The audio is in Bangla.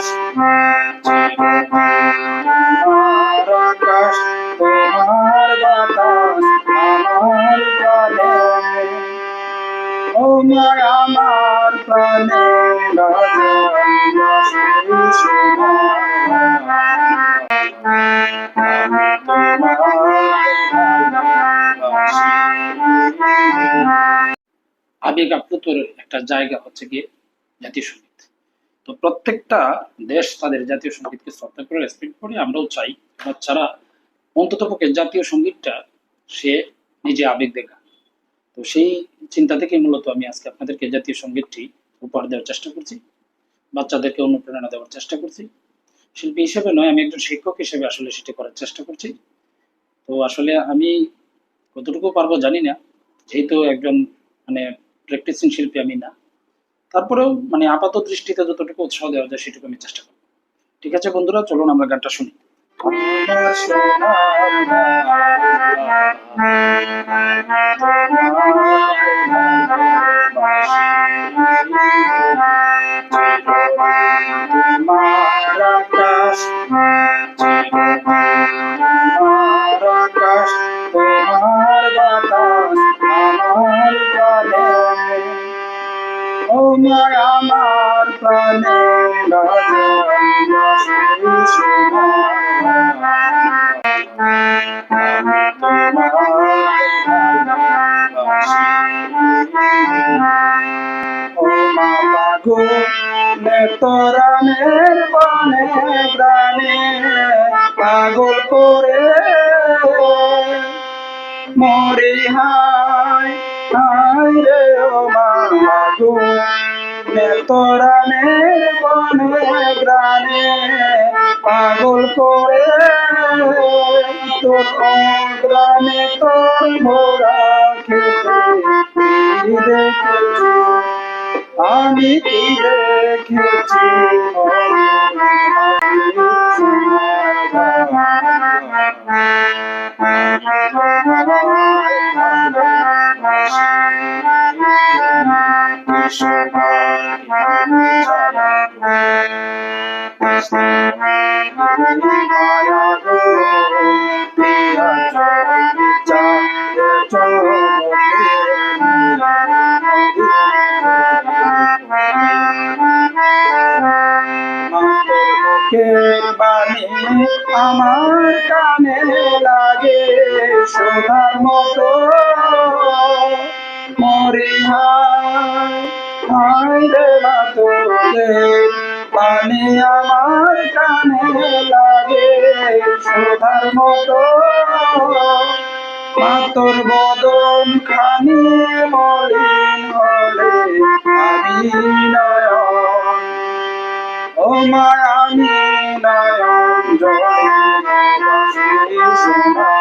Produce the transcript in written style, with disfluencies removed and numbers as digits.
আকাশ আমার আকাশ তোমার বাতাস আমার প্রাণে ও মা আমার প্রাণে আবেগ আপ্লুতর একটা জায়গা হচ্ছে গিয়ে জাতীয় সঙ্গীত। তো প্রত্যেকটা দেশ তাদের জাতীয় সঙ্গীতকে শ্রদ্ধা করে রেসপেক্ট করে, আমরাও চাই বাচ্চারা অন্ততপক্ষে জাতীয় সঙ্গীতটা সে নিজে আবেগ দেখা। তো সেই চিন্তা থেকে মূলত আমি আজকে আপনাদেরকে জাতীয় সঙ্গীতটি উপহার দেওয়ার চেষ্টা করছি, বাচ্চাদেরকে অনুপ্রেরণা দেওয়ার চেষ্টা করছি। শিল্পী হিসেবে নয়, আমি একজন শিক্ষক হিসেবে আসলে সেটা করার চেষ্টা করছি। তো আসলে আমি কতটুকু পারবো জানি না, যেহেতু একজন মানে প্র্যাকটিসিং শিল্পী আমি না। তারপরেও মানে আপাত দৃষ্টিতে যতটুকু উৎসাহ দেওয়া যায় সেটুকু আমি চেষ্টা করবো। ঠিক আছে বন্ধুরা, চলুন আমরা গানটা শুনি। ও মা আমার প্রাণে তোরানের বনে প্রাণে পাগল করে মরি হায় হায় রে ও মাগো তোরানের বনে প্রাণে পাগল করে তোর প্রাণে তোর মোরা খেতে দেখেছি আমি কি দেখেছি বাণী আমার কানে লাগে সোনার মতো মরি হায় হায় রে মা তোদের বাণী আমার কানে লাগে সোনার মতো মা তোর বদন খানি মলিন হলে আমি নয়ন ও মা আমি নয়ন জলে আমার সোনা